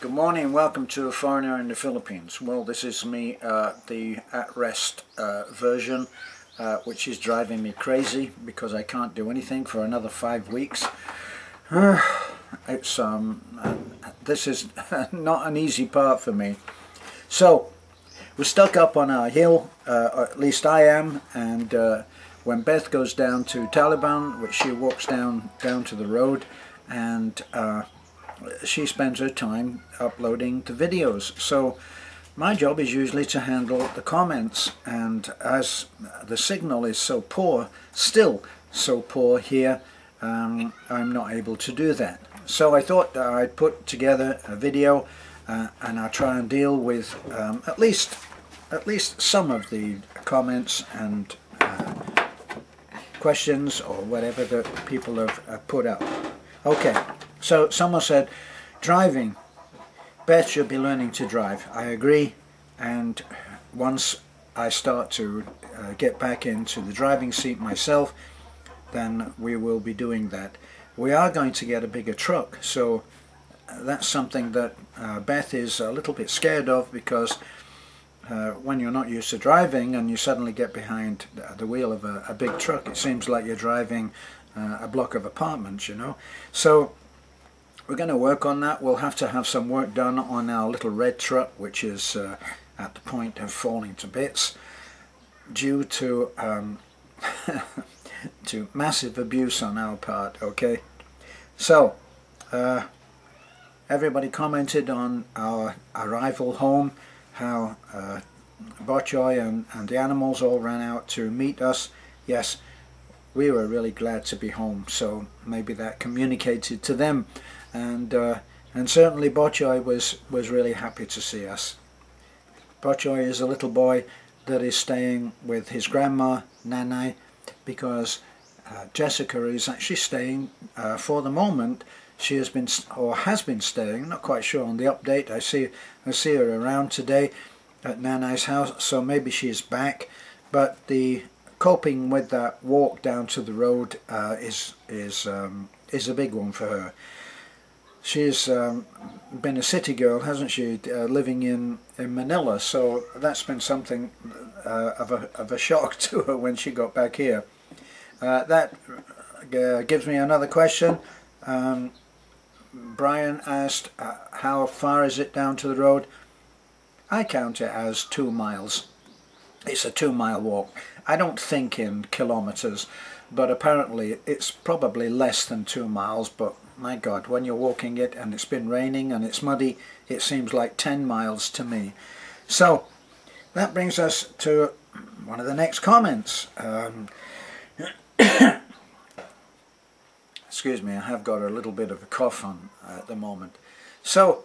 Good morning, welcome to A Foreigner in the Philippines. Well, this is me, the at-rest version, which is driving me crazy because I can't do anything for another 5 weeks. This is not an easy part for me. So, we're stuck up on our hill, or at least I am, and when Beth goes down to Taliban, which she walks down to the road, and she spends her time uploading the videos. So my job is usually to handle the comments, and as the signal is so poor, still so poor here, I'm not able to do that. So I thought I'd put together a video and I'll try and deal with at least some of the comments and questions or whatever that people have put up. Okay. So someone said, driving, Beth should be learning to drive. I agree, and once I start to get back into the driving seat myself, then we will be doing that. We are going to get a bigger truck, so that's something that Beth is a little bit scared of, because when you're not used to driving and you suddenly get behind the wheel of a big truck, it seems like you're driving a block of apartments, you know. So we're going to work on that. We'll have to have some work done on our little red truck, which is at the point of falling to bits due to to massive abuse on our part. Okay, so everybody commented on our arrival home, how Botchoy and the animals all ran out to meet us. Yes, we were really glad to be home, so maybe that communicated to them. And certainly Botchoy was really happy to see us. Botchoy is a little boy that is staying with his grandma, Nanai, because Jessica is actually staying for the moment. She has been staying, not quite sure on the update. I see her around today at Nanai's house, so maybe she is back. But the coping with that walk down to the road is a big one for her. She's been a city girl, hasn't she, living in Manila, so that's been something of a shock to her when she got back here. That gives me another question. Brian asked, how far is it down to the road? I count it as 2 miles. It's a 2-mile walk. I don't think in kilometers, but apparently it's probably less than 2 miles, but my God, when you're walking it and it's been raining and it's muddy, it seems like 10 miles to me. So that brings us to one of the next comments. Excuse me, I have got a little bit of a cough on at the moment. So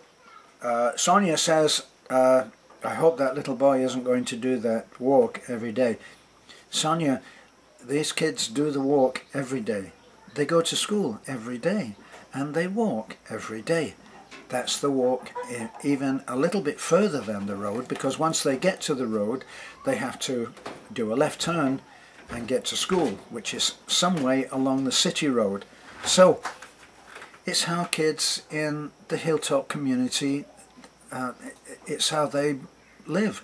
Sonia says, I hope that little boy isn't going to do that walk every day. Sonia, these kids do the walk every day. They go to school every day and they walk every day. That's the walk even a little bit further than the road, because once they get to the road they have to do a left turn and get to school, which is some way along the city road. So it's how kids in the hilltop community, it's how they live.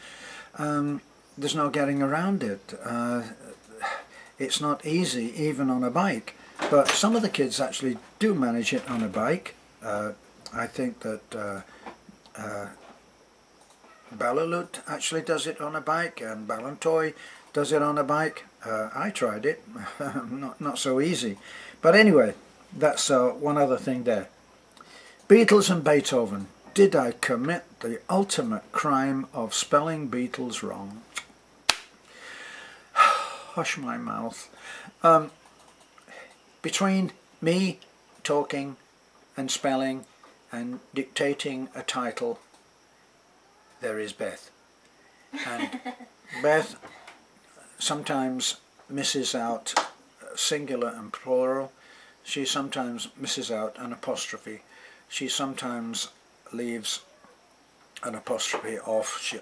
There's no getting around it. It's not easy even on a bike, but some of the kids actually do manage it on a bike. I think that Balalut actually does it on a bike, and Balantoy does it on a bike. I tried it, not so easy. But anyway, that's one other thing there. Beatles and Beethoven. Did I commit the ultimate crime of spelling Beatles wrong? Hush my mouth. Between me talking and spelling and dictating a title, there is Beth. And Beth sometimes misses out singular and plural. She sometimes misses out an apostrophe. She sometimes leaves an apostrophe off,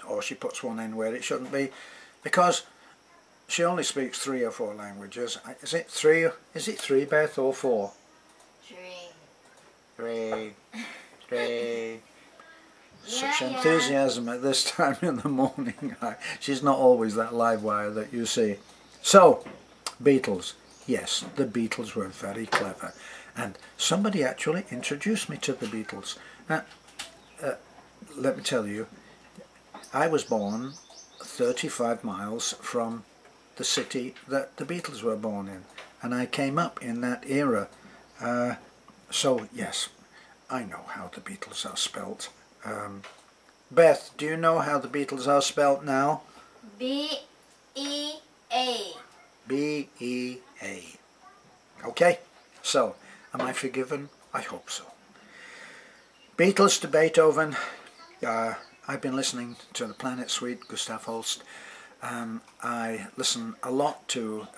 or she puts one in where it shouldn't be, because she only speaks 3 or 4 languages. Is it 3? Is it 3, Beth, or 4? 3. 3. Hooray. Such Yeah. enthusiasm at this time in the morning. She's not always that live wire that you see. So, Beatles. Yes, the Beatles were very clever. And somebody actually introduced me to the Beatles. Let me tell you, I was born 35 miles from the city that the Beatles were born in. And I came up in that era. So, yes, I know how the Beatles are spelt. Beth, do you know how the Beatles are spelt now? B-E-A. B-E-A. Okay, so, am I forgiven? I hope so. Beatles to Beethoven. I've been listening to the Planet Suite, Gustav Holst. I listen a lot to,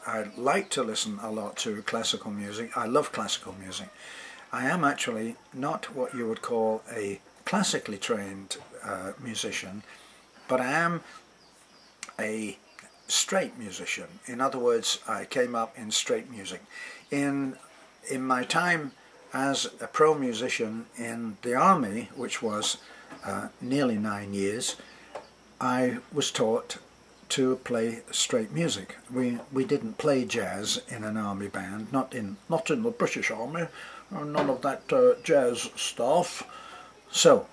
I like to listen a lot to classical music. I love classical music. I am actually not what you would call a classically trained musician, but I am a straight musician. In other words, I came up in straight music. In my time as a pro musician in the army, which was nearly 9 years, I was taught to play straight music. We didn't play jazz in an army band, not in the British Army, none of that jazz stuff. So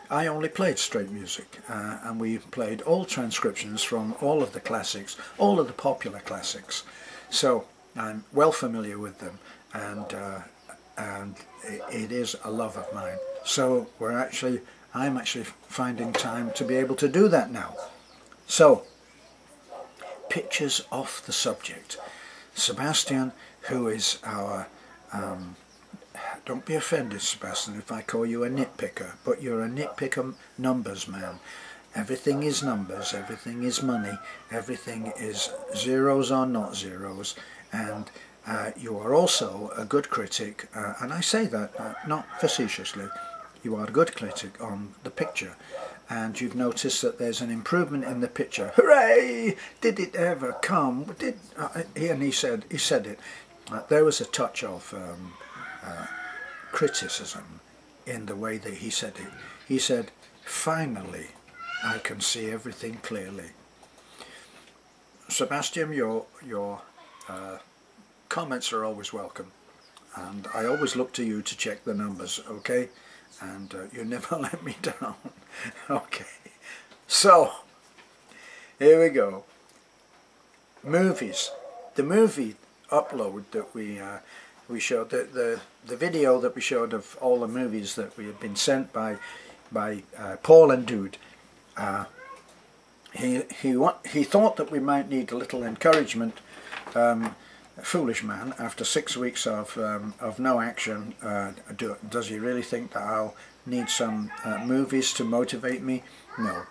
I only played straight music, and we played all transcriptions from all of the classics, all of the popular classics. So I'm well familiar with them, and it is a love of mine. So I'm actually finding time to be able to do that now. So, pictures off the subject. Sebastian, who is our, don't be offended, Sebastian, if I call you a nitpicker, but you're a nitpicker numbers man. Everything is numbers, everything is money, everything is zeros or not zeros, and you are also a good critic, and I say that not facetiously. You are a good critic on the picture, and you've noticed that there's an improvement in the picture. Hooray! Did it ever come? And he said it. There was a touch of criticism in the way that he said it. He said, "Finally, I can see everything clearly." Sebastian, your comments are always welcome, and I always look to you to check the numbers, okay? And you never let me down. Okay, so here we go. Movies. The movie upload that we showed, the video that we showed of all the movies that we had been sent by Paul and Dude. He thought that we might need a little encouragement. Foolish man, after 6 weeks of no action, does he really think that I'll need some movies to motivate me? No.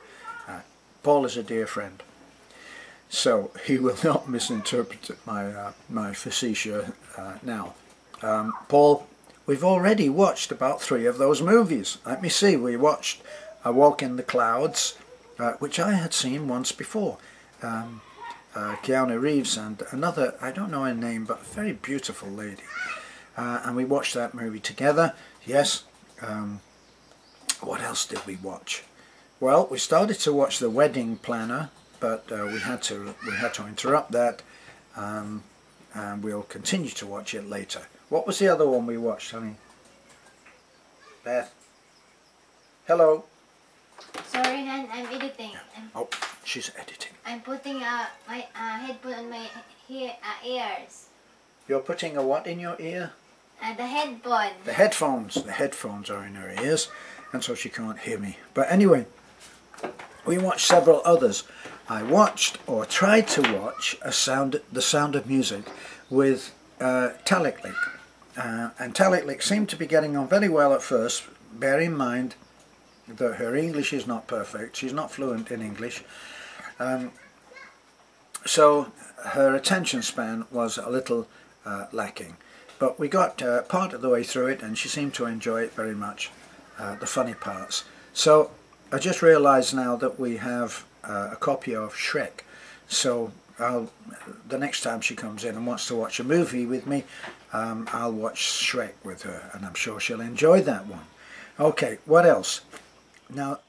Paul is a dear friend, so he will not misinterpret my facetious now. Paul, we've already watched about 3 of those movies. Let me see, we watched A Walk in the Clouds, which I had seen once before. Keanu Reeves and another, I don't know her name, but a very beautiful lady. And we watched that movie together. Yes. What else did we watch? Well, we started to watch The Wedding Planner, but we had to interrupt that, and we'll continue to watch it later. What was the other one we watched, honey? Beth? Hello? Sorry, Han, I'm editing. Oh, she's editing. I'm putting my headphone on my ears. You're putting a what in your ear? The headphone. The headphones. The headphones are in her ears, and so she can't hear me. But anyway, we watched several others. I watched, or tried to watch, The Sound of Music with Taliklik. And Taliklik seemed to be getting on very well at first. Bear in mind that her English is not perfect. She's not fluent in English. So her attention span was a little lacking. But we got part of the way through it, and she seemed to enjoy it very much, the funny parts. So I just realised now that we have a copy of Shrek. So the next time she comes in and wants to watch a movie with me, I'll watch Shrek with her, and I'm sure she'll enjoy that one. Okay, what else? Now,